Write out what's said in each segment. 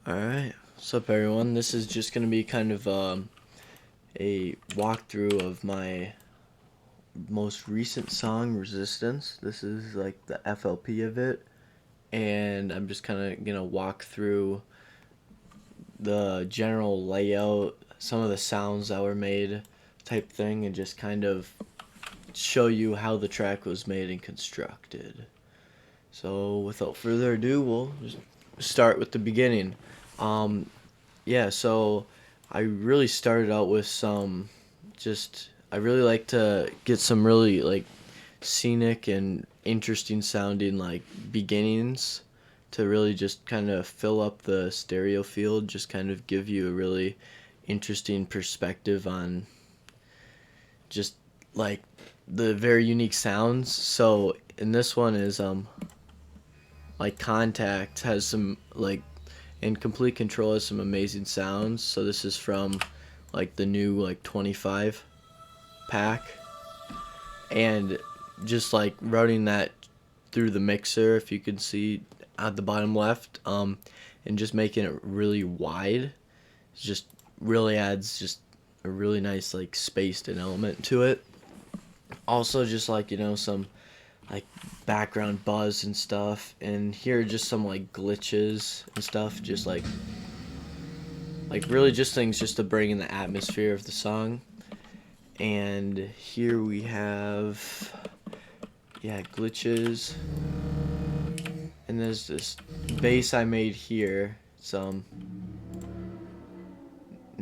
Alright, what's up everyone? This is just going to be kind of a walkthrough of my most recent song, Resistance. This is like the FLP of it, and I'm just kind of going to walk through the general layout, some of the sounds that were made type thing, and just kind of show you how the track was made and constructed. So without further ado, we'll just start with the beginning. Um, yeah, so I really started out with I really like to get some really like scenic and interesting sounding like beginnings to really just kind of fill up the stereo field, just kind of give you a really interesting perspective on just like the very unique sounds. So in this one is like Contact has some like and Complete Control has some amazing sounds. So this is from like the new like 25 pack, and just like running that through the mixer, if you can see at the bottom left, and just making it really wide, just really adds just a really nice like spaced and element to it. Also just like some like background buzz and stuff, and here are just some like glitches and stuff, just like really just things just to bring in the atmosphere of the song. And here we have, yeah, glitches, and there's this bass I made here. No,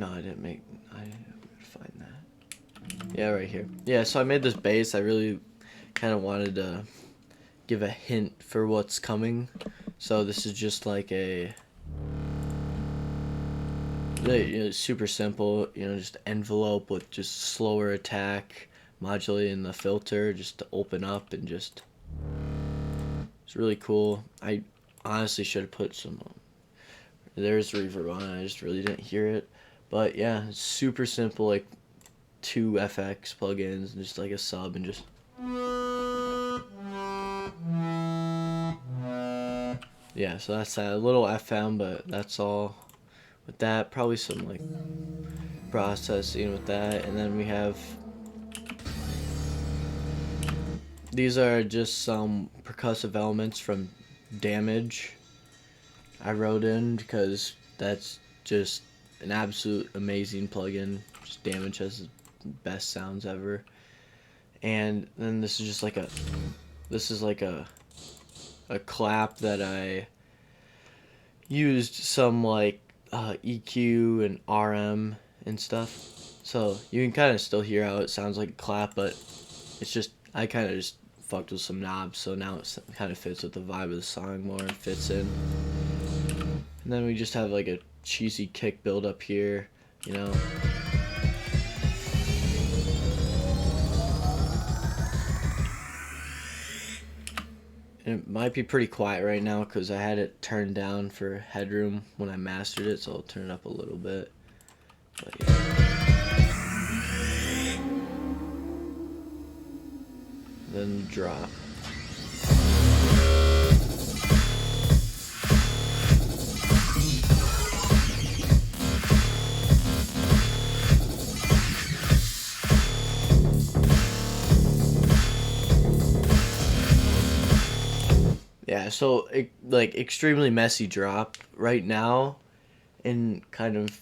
I didn't make, I didn't find that. Yeah, right here. Yeah, so I made this bass. I really kind of wanted to give a hint for what's coming. So this is just like a really, super simple, just envelope with just slower attack, modulating the filter just to open up, and just it's really cool. I honestly should have put some. There's reverb on it. I just really didn't hear it, but yeah, it's super simple. Like two FX plugins and just like a sub and just. Yeah, so that's a little FM, but that's all with that. Probably some like processing with that, and then we have these are just some percussive elements from Damage I wrote in because that's just an absolute amazing plugin. Just Damage has the best sounds ever. And then this is just like a clap that I used some like EQ and RM and stuff. So you can kind of still hear how it sounds like a clap, but it's just I kind of just fucked with some knobs, so now it kind of fits with the vibe of the song more and fits in. And then we just have like a cheesy kick build up here, you know. And it might be pretty quiet right now because I had it turned down for headroom when I mastered it, so I'll turn it up a little bit. But yeah. Then drop. Yeah, so like extremely messy drop right now, and kind of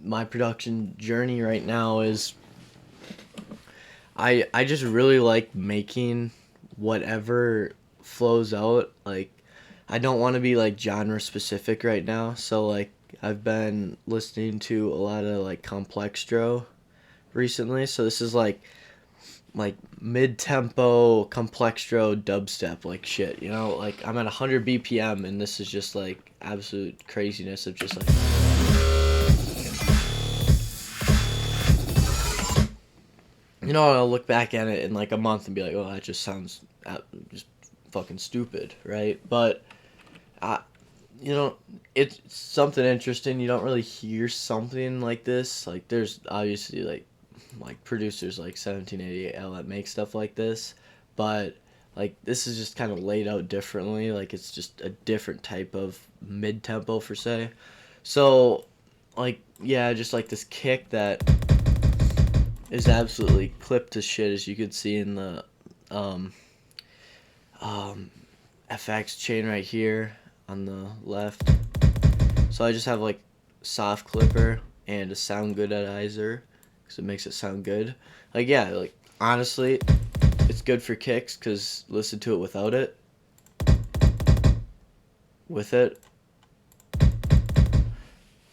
my production journey right now is I just really like making whatever flows out. Like I don't want to be like genre specific right now, so like I've been listening to a lot of like Complextro recently. So this is like mid-tempo Complextro dubstep like shit, like I'm at 100 BPM, and this is just like absolute craziness of just like, I'll look back at it in like a month and be like, oh, that just sounds just fucking stupid, right? But uh, it's something interesting. You don't really hear something like this. Like there's obviously like producers like 1788L that make stuff like this, but Like this is just kind of laid out differently. Like it's just a different type of mid tempo for say. So like yeah, just like this kick that is absolutely clipped to shit, as you could see in the um, FX chain right here on the left. So I just have like soft clipper and a sound goodizer because it makes it sound good. Like yeah, like honestly, it's good for kicks because listen to it without it. With it,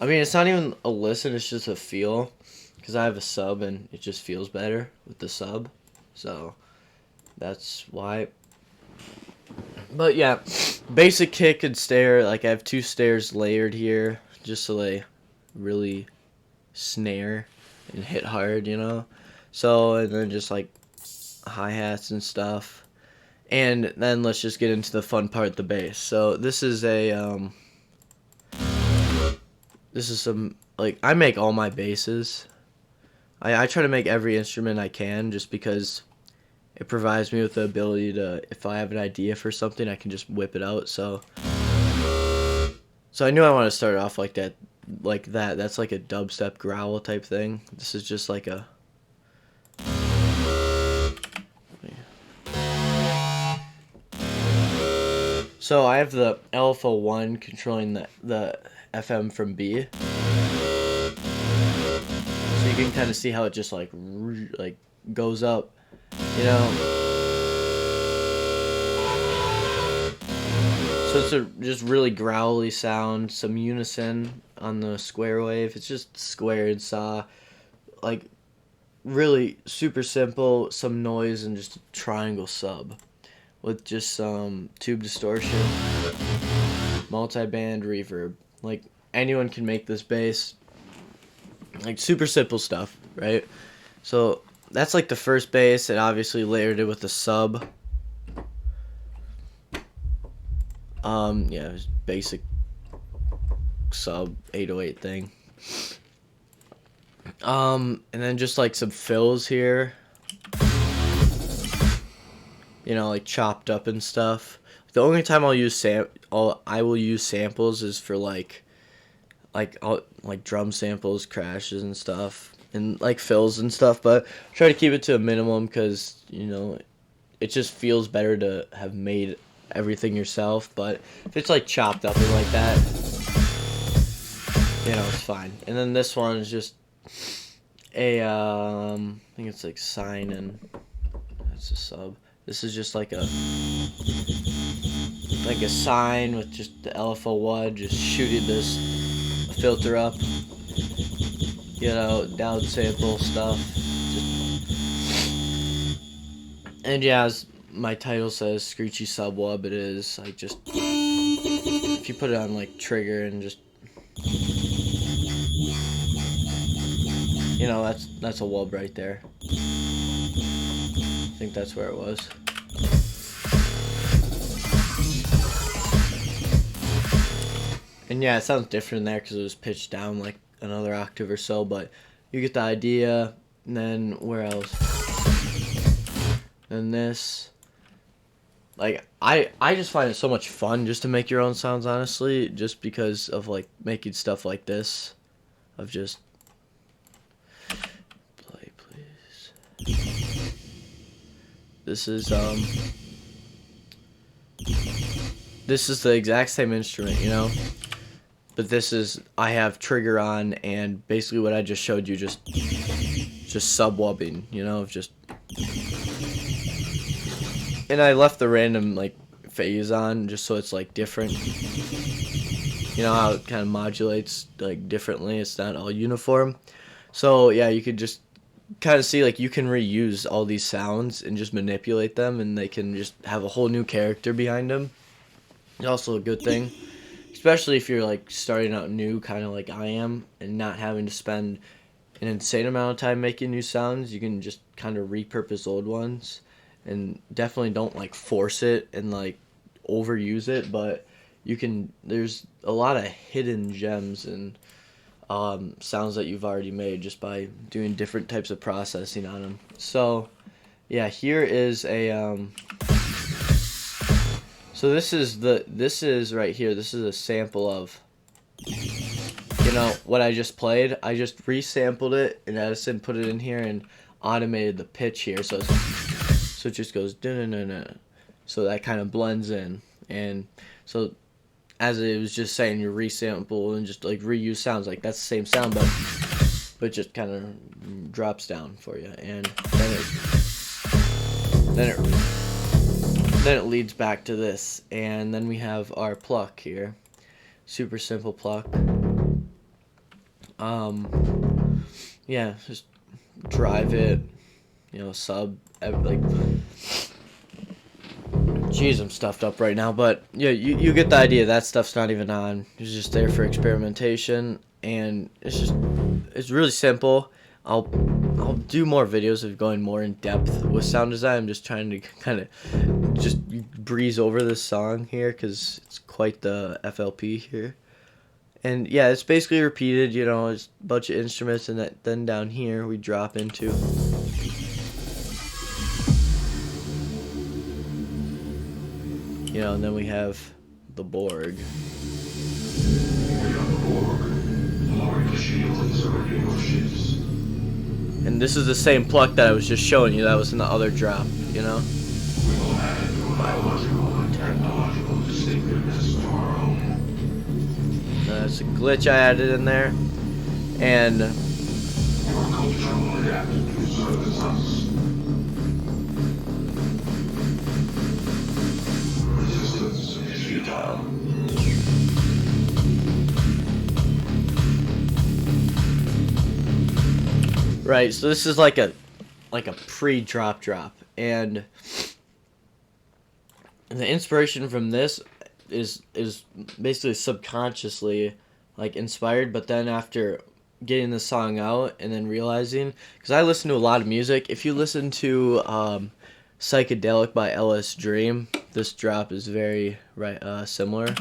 I mean it's not even a listen, it's just a feel because I have a sub and it just feels better with the sub. So that's why. But yeah, basic kick and snare. Like I have two snares layered here just so they really snare and hit hard, you know. So and then just like hi-hats and stuff. And then let's just get into the fun part, the bass. So this is some like I make all my basses. I try to make every instrument I can just because it provides me with the ability to, if I have an idea for something, I can just whip it out. So I knew I want to start off like that, That's like a dubstep growl type thing. This is just like a. So I have the LFO1 controlling the FM from B. So you can kind of see how it just like goes up, you know. So it's a just really growly sound, some unison on the square wave. It's just square and saw, like really super simple, some noise and just a triangle sub with just some tube distortion, multi-band reverb. Like anyone can make this bass. Like super simple stuff, right? So that's like the first bass, and obviously layered it with the sub. Yeah, it was basic sub 808 thing. And then just like some fills here. You know, like chopped up and stuff. The only time I will use samples is for like drum samples, crashes and stuff, and like fills and stuff. But try to keep it to a minimum because you know it just feels better to have made everything yourself. But if it's like chopped up and like that, you know, it's fine. And then this one is just a I think it's like sine, and that's a sub. This is just like a sine with just the LFO1 just shooting this filter up, you know, down sample stuff. And yeah, as my title says, screechy subwub, it is like just if you put it on like trigger and just, you know, that's a wub right there. I think that's where it was. And yeah, it sounds different in there because it was pitched down like another octave or so, but you get the idea. And then where else? And this. Like, I just find it so much fun just to make your own sounds, honestly, just because of like making stuff like this. Of just play, please. This is the exact same instrument, you know? But this is, I have trigger on, and basically what I just showed you, just sub-wubbing, you know, just. And I left the random, like, phase on, just so it's, like, different. You know how it kind of modulates, like, differently, it's not all uniform. So, yeah, you could just kind of see, like, you can reuse all these sounds and just manipulate them, and they can just have a whole new character behind them. It's also a good thing. Especially if you're like starting out new, kind of like I am, and not having to spend an insane amount of time making new sounds. You can just kind of repurpose old ones, and definitely don't like force it and like overuse it. But you can. There's a lot of hidden gems and sounds that you've already made just by doing different types of processing on them. So yeah, here is a So this is right here. This is a sample of, you know, what I just played. I just resampled it and Edison put it in here and automated the pitch here. So it just goes da-na-na-na. So that kind of blends in. And so as it was just saying, you resample and just like reuse sounds, like that's the same sound, but just kind of drops down for you, and then it leads back to this, and then we have our pluck here, super simple pluck. Yeah, just drive it, you know, sub, like. Jeez, I'm stuffed up right now, but yeah, you get the idea. That stuff's not even on. It's just there for experimentation, and it's really simple. I'll do more videos of going more in depth with sound design. I'm just trying to kind of just breeze over this song here because it's quite the FLP here. And yeah, it's basically repeated. You know, it's a bunch of instruments, and then down here we drop into. You know, and then we have the Borg. And this is the same pluck that I was just showing you. That was in the other drop, you know? That's a glitch I added in there. And right, so this is like a pre-drop, and the inspiration from this is basically subconsciously like inspired, but then after getting the song out and then realizing, because I listen to a lot of music. If you listen to Psychedelic by LS Dream, this drop is very similar.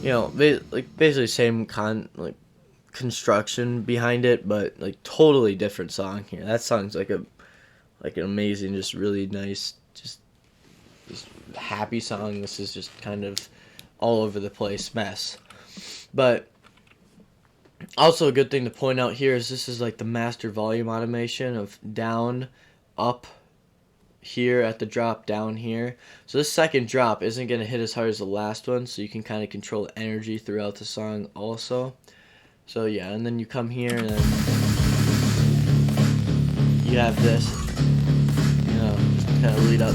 You know, basically same construction behind it, but like totally different song here. That song's like an amazing, just really nice, just happy song. This is just kind of all over the place mess. But also a good thing to point out here is this is like the master volume automation of down, up, here at the drop, down here. So this second drop isn't going to hit as hard as the last one, so you can kind of control the energy throughout the song also. So yeah, and then you come here and then you have this, you know, just kind of lead up.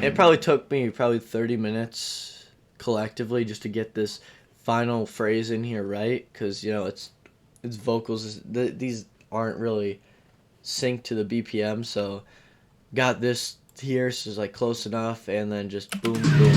It probably took me 30 minutes collectively just to get this final phrase in here right, because you know it's vocals, these aren't really synced to the BPM, so got this here, so it's like close enough, and then just boom boom boom, boom.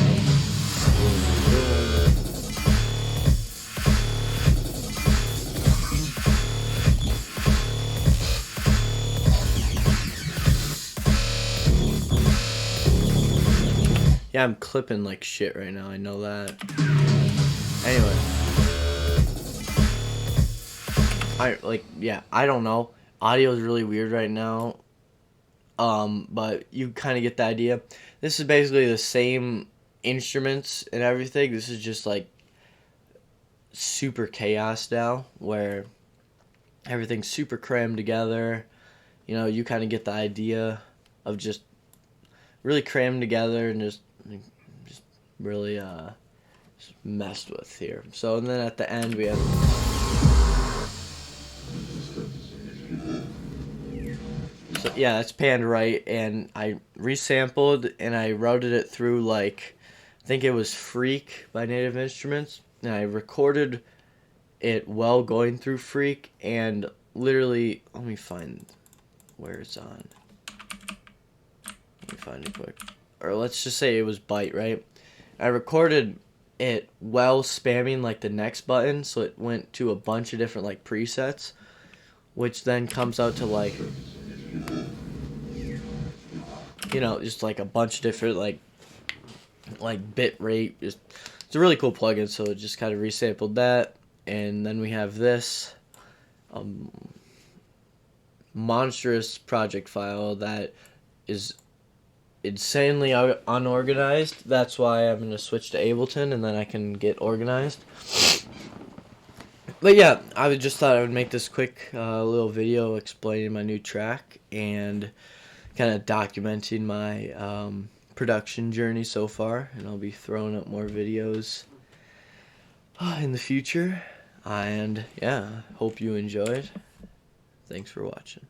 Yeah, I'm clipping like shit right now, I know that. Anyway, I don't know. Audio is really weird right now. But you kind of get the idea. This is basically the same instruments and everything. This is just like super chaos now, where everything's super crammed together. You know, you kind of get the idea of just really crammed together and just really messed with here. So, and then at the end we have so yeah, that's panned right, and I resampled and I routed it through like, I think it was Freak by Native Instruments, and I recorded it while going through Freak, and literally, let me find where it's on. Let me find it quick. Or let's just say it was Byte, right? I recorded it while spamming like the next button, so it went to a bunch of different like presets, which then comes out to like, you know, just like a bunch of different like bit rate, just it's a really cool plugin. So it just kind of resampled that, and then we have this monstrous project file that is insanely unorganized. That's why I'm going to switch to Ableton, and then I can get organized. But yeah, I just thought I would make this quick little video explaining my new track and kind of documenting my production journey so far. And I'll be throwing up more videos in the future. And yeah, hope you enjoyed. Thanks for watching.